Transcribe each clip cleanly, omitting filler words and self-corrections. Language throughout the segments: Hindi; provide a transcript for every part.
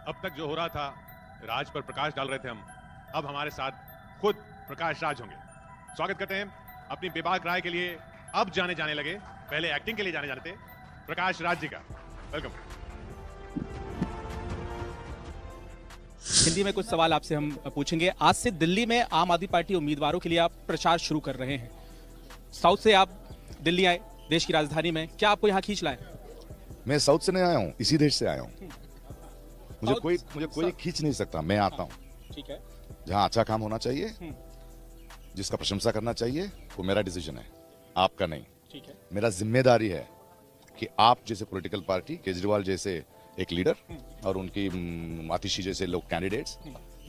अब तक जो हो रहा था, राज पर प्रकाश डाल रहे थे हम, अब हमारे साथ खुद प्रकाश राज होंगे। स्वागत करते हैं अपनी बेबाक राय के लिए अब जाने लगे, पहले एक्टिंग के लिए जाने जाते प्रकाश राज जी का। वेलकम। हिंदी में कुछ सवाल आपसे हम पूछेंगे। आज से दिल्ली में आम आदमी पार्टी उम्मीदवारों के लिए आप प्रचार शुरू कर रहे हैं। साउथ से आप दिल्ली आए, देश की राजधानी में, क्या आपको यहाँ खींच लाए? मैं साउथ से नहीं आया हूँ, इसी देश से आया हूँ। मुझे कोई खींच नहीं सकता। मैं आता हूँ, ठीक है, जहाँ अच्छा काम होना चाहिए, जिसका प्रशंसा करना चाहिए, वो मेरा डिसीजन है, आपका नहीं। ठीक है, मेरा जिम्मेदारी है कि आप जैसे पॉलिटिकल पार्टी, केजरीवाल जैसे एक लीडर और उनकी आतिशी जैसे लोग कैंडिडेट्स,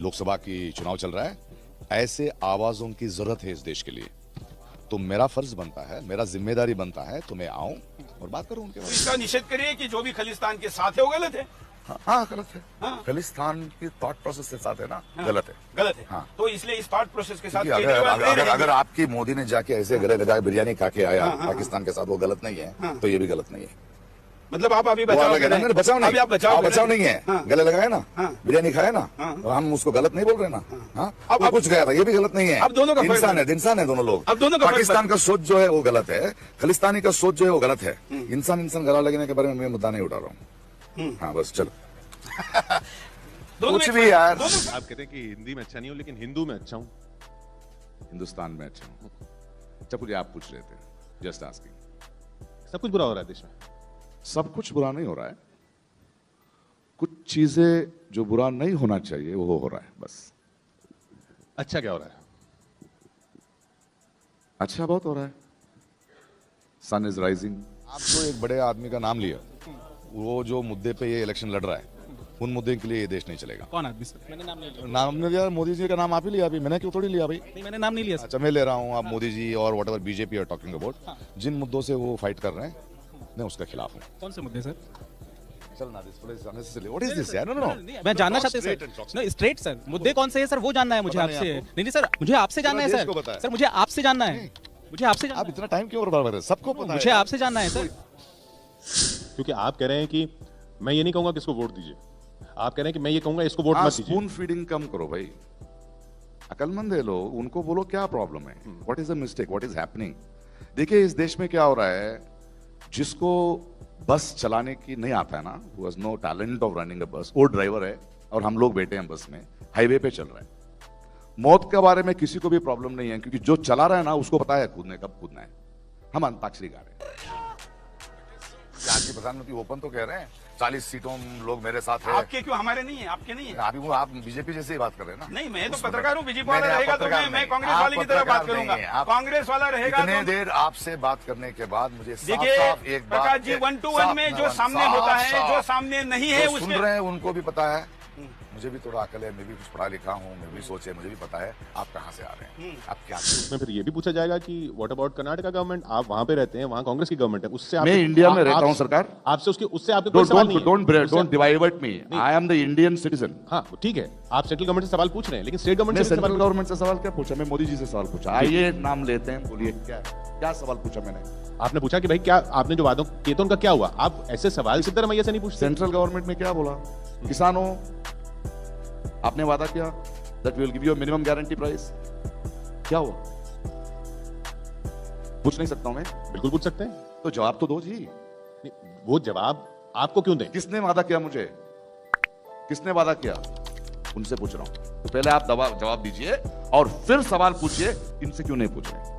लोकसभा की चुनाव चल रहा है, ऐसे आवाजों की जरूरत है इस देश के लिए। तो मेरा फर्ज बनता है, मेरा जिम्मेदारी बनता है, तो मैं आऊं और बात करूं उनके बारे में। इसका निषेध करिए कि जो भी खालिस्तान के साथ है वो गलत है। हाँ, गलत है। हाँ। खालिस्तान की थॉट प्रोसेस के साथ है ना। हाँ। गलत है, गलत है। हाँ। तो इसलिए इस थॉट प्रोसेस के साथ अगर आपकी मोदी ने जाके ऐसे गले लगा बिरयानी खा के आया पाकिस्तान के साथ, वो गलत नहीं है, तो ये भी गलत नहीं है। मतलब आप अभी बचाव बचाव नहीं, आप बचाव नहीं है। हाँ। गले लगाए ना, हाँ। बिरयानी खाए ना, हाँ। तो हम उसको गलत नहीं बोल रहे ना। हाँ, अब कुछ गया था, ये भी गलत नहीं है। अब दोनों का फर्क इंसान है दोनों लोग। अब दोनों का फर्क पाकिस्तान का सोच जो है वो गलत है, खालिस्तानी का सोच जो है वो गलत है। इंसान गला लगने के बारे में मैं मुद्दा नहीं उठा रहा हूँ। हाँ, बस चलो। कुछ भी यार। आप कहते हैं कि हिंदी में अच्छा नहीं हूं, लेकिन हिंदू में अच्छा हूं। हिंदुस्तान में अच्छा हूँ। अच्छा, कुछ आप पूछ रहे थे, जस्ट आस्किंग। सब कुछ बुरा हो रहा है देश में। सब कुछ बुरा नहीं हो रहा है, कुछ चीजें जो बुरा नहीं होना चाहिए वो हो रहा है, बस। अच्छा क्या हो रहा है? अच्छा बहुत हो रहा है। सन इज राइजिंग। आप जो एक बड़े आदमी का नाम लिया, वो जो मुद्दे पे ये इलेक्शन लड़ रहा है, उन मुद्दे के लिए ये देश नहीं चलेगा। कौन आदमी सर? मैंने नाम नहीं लिया। नाम ने लिया, मोदी जी का नाम आप ही लिया अभी, मैंने क्यों थोड़ी लिया भाई। नहीं, मैंने नाम नहीं लिया सर। अच्छा, मैं ले रहा हूँ, आप मोदी जी और whatever BJP are talking about, जिन मुद्दों से वो फाइट कर रहे हैं, मैं उसका खिलाफ हूँ। कौन से मुद्दे सर? चलना this place unnecessary. What is this यार? नो नो, मैं जानना चाहते हैं सर। नो, स्ट्रेट सर, मुद्दे कौन से हैं सर, वो जानना है मुझे पता नहीं आपसे। आपको? नहीं सर, मुझे आपसे जानना है देश सर। को पता है। सर मुझे आपसे जानना है, मुझे आपसे जानना आप इतना टाइम क्यों बर्बाद कर रहे हैं? सबको पता है, है। मुझे आपसे जानना है सर। क्योंकि आप कह रहे हैं कि मैं ये नहीं कहूंगा कि इसको वोट दीजिए, आप कह रहे हैं कि मैं ये कहूंगा इसको वोट मत दीजिए। स्पून फीडिंग कम करो भाई, अकलमंद है लोग, उनको बोलो क्या प्रॉब्लम है, what is the mistake, what is happening. देखिए इस देश में क्या हो रहा है, जिसको बस चलाने की नहीं आता है ना, who has no talent of running a bus, वो ड्राइवर है और हम लोग बैठे हैं बस में, हाईवे पे चल रहे हैं। मौत के बारे में किसी को भी प्रॉब्लम नहीं है, क्योंकि जो चला रहा है ना उसको पता है कूदने कब कूदना है। हम अंताक्षरी गा रहे हैं। आज की प्रधानमंत्री ओपन तो कह रहे हैं 40 सीटों लोग मेरे साथ है। आपके क्यों, हमारे नहीं है, आपके नहीं है। अभी वो आप बीजेपी जैसे ही बात कर रहे हैं ना। नहीं, मैं तो पत्रकार हूँ। बीजेपी वाला रहेगा तो मैं कांग्रेस वाले की तरह बात करूंगा। कांग्रेस वाला रहेगा इतने तो देर आपसे बात करने के बाद मुझे देखिए एक बात प्रकाश जी, 1 to 1 में जो सामने होता है, जो सामने नहीं है, सुन रहे हैं उनको भी पता है, मुझे भी थोड़ा अकल है, मैं भी कुछ पढ़ा लिखा हूँ, मैं भी सोचे, मुझे भी पता है आप कहाँ से आ रहे हैं, आप क्या। उसमें फिर ये भी पूछा जाएगा कि व्हाट अबाउट कर्नाटका गवर्नमेंट, आप वहां पे रहते हैं, वहां कांग्रेस की गवर्नमेंट है, उससे मैं इंडिया में रहता हूँ सरकार, आपसे उससे आपके कोई सवाल नहीं है। Don't divide me, I am the Indian citizen. हाँ ठीक है, आप सेंट्रल गवर्नमेंट से सवाल पूछ रहे हैं, लेकिन स्टेट गवर्नमेंट से सेंट्रल गवर्नमेंट से सवाल क्या पूछा? मैं मोदी जी से सवाल पूछा। आइए नाम लेते हैं, बोलिए क्या सवाल पूछा मैंने? आपने पूछा कि भाई क्या आपने जो वादों किए थे उनका क्या हुआ? आप ऐसे सवाल सीधे रवैया से नहीं पूछते। सेंट्रल गवर्नमेंट में क्या बोला? किसानों, आपने वादा किया that we will give you minimum guarantee price, क्या हुआ? पूछ नहीं सकता हूं मैं? बिल्कुल पूछ सकते हैं। तो जवाब तो दो जी। नहीं, वो जवाब आपको क्यों दें? किसने वादा किया मुझे? किसने वादा किया? उनसे पूछ रहा हूं। तो पहले आप जवाब दीजिए और फिर सवाल पूछिए, इनसे क्यों नहीं पूछ रहे?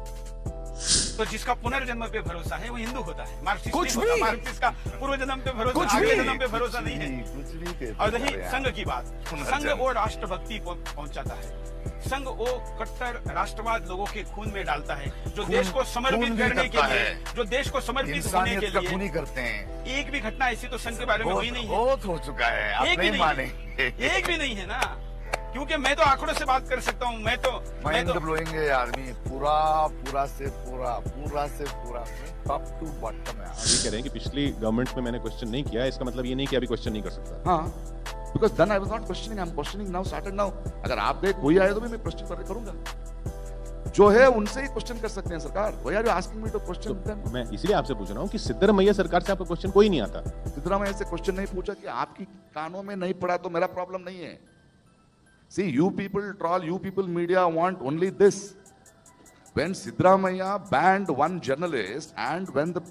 तो जिसका पुनर्जन्म पे भरोसा है वो हिंदू होता है। मार्क्सिस्ट कुछ नहीं होता। भी। मार्क्सिस्ट का पूर्व जन्म पे भरोसा, कुछ अगले भी। जन्म पे भरोसा नहीं है। कुछ भी कहते और रही हैं। संघ की बात, संघ वो राष्ट्रभक्ति पहुंचाता है, संघ वो कट्टर राष्ट्रवाद लोगों के खून में डालता है, जो देश को समर्पित करने के लिए, जो देश को समर्पित होने के लिए नहीं करते हैं। एक भी घटना ऐसी तो संघ के बारे में हुई नहीं है। बहुत हो चुका है, आप एक भी नहीं नहीं मानेंगे। है, एक भी नहीं है ना, क्योंकि मैं तो आंकड़ों से बात कर सकता हूँ। मैं तो माइंड ब्लोइंग है आदमी, पूरा से पूरा टॉप टू बॉटम है। ये कह रहे हैं कि पिछली गवर्नमेंट में मैंने क्वेश्चन नहीं किया, इसका मतलब ये नहीं कि अभी क्वेश्चन नहीं कर सकता। हाँ, because then I was not questioning, I am questioning now, started now. अगर आप गए कोई आए तो भी मैं क्वेश्चन करूंगा। जो है उनसे ही क्वेश्चन कर सकते हैं सरकार। Why are you asking me to question them? मैं इसीलिए आपसे पूछ रहा हूँ कि सिद्धरामैया सरकार से आपका क्वेश्चन कोई नहीं आता। सिद्धरामैया से क्वेश्चन नहीं पूछा कि आपकी कानों में नहीं पड़ा तो मेरा प्रॉब्लम नहीं है। See, you people troll, you people media want only this. When Siddaramaiah banned one journalist and when the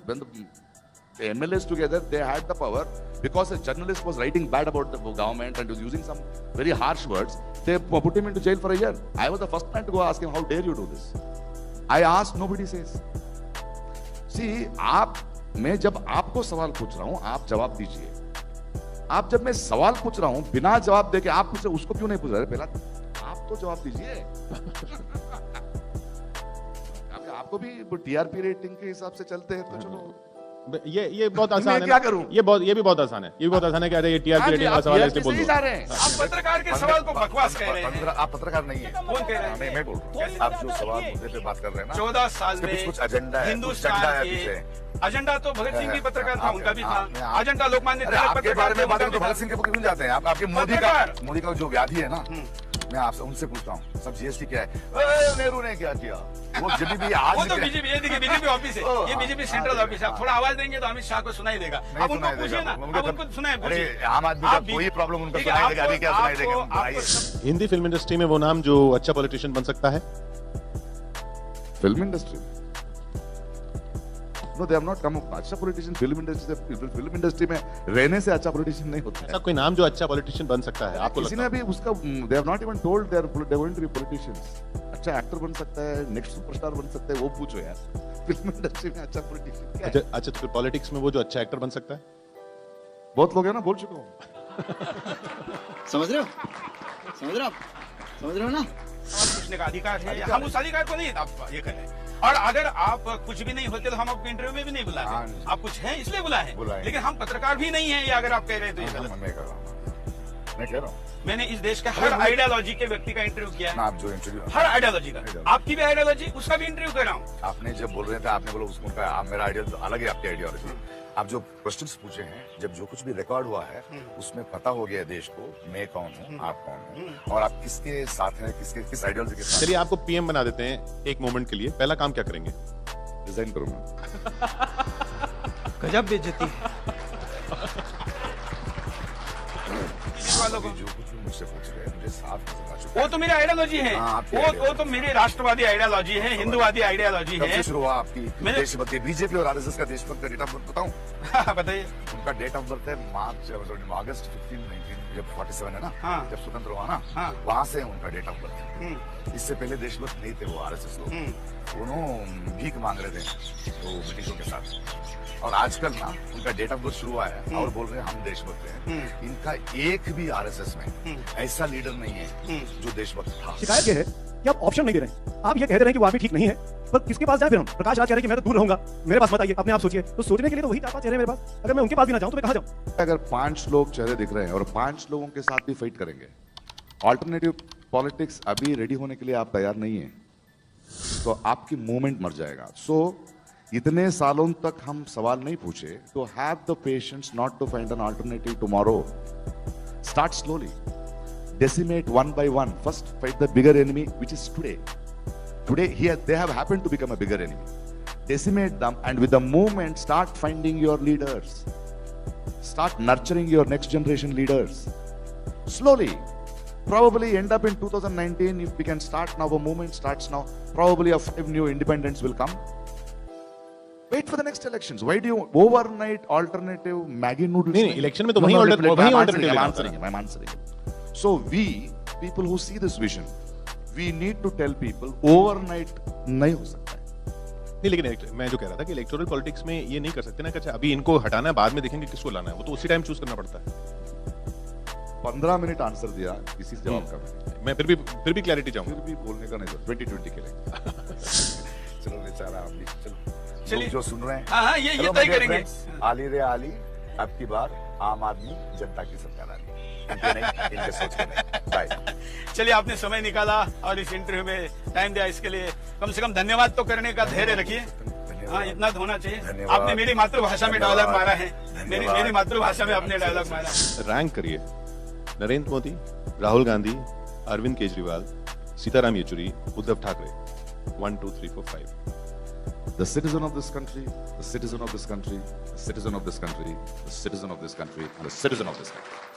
MLAs together, they had the power because a journalist was writing bad about the government and was using some very harsh words, they put him into jail for a year. I was the first man to go ask him, how dare you do this? I asked, nobody says. See, मैं जब आपको सवाल पूछ रहा हूं, आप जवाब दीजिए। आप जब मैं सवाल पूछ रहा हूं बिना जवाब देके आप मुझसे उसको क्यों नहीं पूछ रहे? पहला आप तो जवाब दीजिए। आपको भी टीआरपी रेटिंग के हिसाब से चलते हैं तो चलो। ये बहुत आसान है। क्या करूं? ये भी बहुत आसान है। ये भी बहुत आसान है कि अरे ये टीआरपी रेटिंग का सवाल है इसलिए बोल दो। आप पत्रकार के सवाल को बकवास कह रहे हैं। आप पत्रकार नहीं है। कौन कह रहे हैं? नहीं, मैं बोल रहा हूँ। आप जो सवाल मुद्दे पे बात कर रहे हैं ना, 14 साल में कुछ एजेंडा है, हिंदुस्तान के एजेंडा तो भगत सिंह भी पत्रकार था, उनका भी था एजेंडा। लोकमान्य तिलक आपके बारे में बात पत्रकार तो भगत सिंह के क्यों जाते हैं? आप आपके मोदी का जो व्याधि है ना, मैं आपसे उनसे पूछता हूँ, सब जीएसटी क्या है? नेहरू ने क्या किया? वो जब भी आज वो तो बीजेपी, ये देखिए बीजेपी ऑफिस है, ये बीजेपी सेंट्रल ऑफिस है। आप थोड़ा आवाज देंगे तो अमित शाह को सुनाई देगा। अब उनको पूछिए ना, अब उनको सुनाए। अरे आम आदमी का कोई प्रॉब्लम उनको सुनाई देगा, अभी क्या सुनाई देगा? हिंदी फिल्म इंडस्ट्री में वो नाम जो अच्छा पॉलिटिशियन बन सकता है? Film industry No, they have not come up. अच्छा पॉलिटिशियन फिल्म इंडस्ट्री में रहने से अच्छा पॉलिटिशियन नहीं होता है। ऐसा कोई नाम जो अच्छा पॉलिटिशियन बन सकता है आपको किसी ने भी उसका they have not even told they are going to be politicians. अच्छा एक्टर बन सकता है, नेक्स्ट सुपरस्टार बन सकता है, वो पूछो यार। फिल्म इंडस्ट्री में अच्छा पॉलिटिशियन क्या है? अच्छा तो फिर पॉलिटिक्स में वो जो अच्छा एक्टर बन सकता है? बहुत लोग हैं ना, बोल चुका हूँ। समझ रहे हो ना? पूछने का अधिकार है, हम उस अधिकार को नहीं आप ये कर रहे हैं। और अगर आप कुछ भी नहीं होते तो हम आपको इंटरव्यू में भी नहीं बुलाते। आप कुछ हैं इसलिए बुलाए, लेकिन हम पत्रकार भी नहीं है। ये अगर आप कह रहे हैं तो ये गलत। मैं कह रहा हूँ, मैंने इस देश का हर आइडियोलॉजी के व्यक्ति का इंटरव्यू किया है। आप जो इंटरव्यू हर आइडियोलॉजी का, आपकी भी आइडियोलॉजी, उसका भी इंटरव्यू कर रहा हूँ। आपने जब बोल रहे थे, आपने बोला उसका मेरा आइडिया अलग है, आपकी आइडियोलॉजी। आप जो क्वेश्चंस पूछे हैं, जब जो कुछ भी रिकॉर्ड हुआ है उसमें पता हो गया देश को मैं कौन हूँ, आप कौन हूँ और आप किसके साथ हैं, किस आइडियोलॉजी के साथ। चलिए आपको पीएम बना देते हैं एक मोमेंट के लिए, पहला काम क्या करेंगे? रिजाइन करूंगा। गजब बेइज्जती वालों को। जो कुछ भी मुझसे पूछ रहे हैं मुझे साफ बता चुका वो तो मेरी आइडियोलॉजी है, वो तो मेरी राष्ट्रवादी आइडियोलॉजी है, हिंदुवादी आइडियोलॉजी है। कब शुरू हुआ आपकी देशभक्ति? बीजेपी और आरएसएस का देशभक्त का डेट ऑफ बर्थ बताऊं? बताइए। उनका डेट ऑफ बर्थ है अगस्त 15, 19 जब 47 है ना, जब स्वतंत्र हुआ ना, वहां से उनका डेट ऑफ बर्थ। इससे पहले देशभक्त नहीं थे वो आरएसएस लोग, उन्होंने भीख मांग रहे थे वो ब्रिटिशों के साथ। और आजकल ना उनका डेट ऑफ बर्थ शुरू हुआ है और बोल रहे हैं हम देशभक्त हैं। इनका एक भी आरएसएस में ऐसा लीडर नहीं है जो देशभक्त था। शिकायत ये है कि आप ऑप्शन नहीं दे रहे। आप ये कह रहे हैं कि वो आदमी ठीक नहीं है, पर किसके पास जाए फिर हम? प्रकाश राज कह रहे हैं कि मैं तो दूर रहूंगा, मेरे पास मत आइए। अपने आप सोचिए, तो सोचने के लिए तो वही 4-5 चेहरे मेरे पास। अगर मैं उनके पास भी ना जाऊं तो मैं कहां जाऊं? अगर 5 लोग चेहरे दिख रहे हैं और 5 लोगों के साथ भी फाइट करेंगे, ऑल्टरनेटिव पॉलिटिक्स अभी रेडी होने के लिए आप तैयार नहीं है तो आपकी मूवमेंट मर जाएगा। सो इतने सालों तक हम सवाल नहीं पूछे तो have the patience not to find an alternative tomorrow. Start slowly, decimate one by one. First fight the bigger enemy, which is today. Today they have happened to become a bigger enemy. Decimate them, and with the movement start finding your leaders. Start nurturing your next generation leaders. Slowly, probably end up in 2019. If we can start now, a movement starts now. Probably 5 new independents will come. Wait for the next elections. Why do you overnight alternative Maggie noodles? नहीं, इलेक्शन में तो वही alternative. I'm answering. So we, people who see this vision, we need to tell people overnight नहीं हो सकता है। नहीं, लेकिन मैं जो कह रहा था कि इलेक्टोरल पॉलिटिक्स में ये नहीं कर सकते ना कि अच्छा अभी इनको हटाना है, बाद में देखेंगे किसको लाना है, वो तो उसी टाइम चूज करना पड़ता है। 15 मिनट आंसर दिया इसी जवाब का। मैं फिर भी क्लैरिटी चाहूंगा। फिर भी बोलने का नहीं, 2020 के लिए। चलो बेचारा आप भी चलो। चलिए जो सुन रहे हैं, हाँ ये तय करेंगे। आली रे आली, अब की बार आम आदमी जनता की सरकार आली। इनके सोच के नहीं। बाय। चलिए, आपने समय निकाला और इस इंटरव्यू में टाइम दिया, इसके लिए कम से कम धन्यवाद तो करने का धैर्य रखिए। हाँ, इतना तो होना चाहिए। आपने मेरी मातृभाषा में डायलॉग मारा है, मेरी मातृभाषा में आपने डायलॉग मारा। रैंक करिए Narendra Modi, Rahul Gandhi, Arvind Kejriwal, Sitaram Yechury, Uddhav Thackeray. 1 2 3 4 5 The citizen of this country, the citizen of this country, the citizen of this country, the citizen of this country, and the citizen of this country.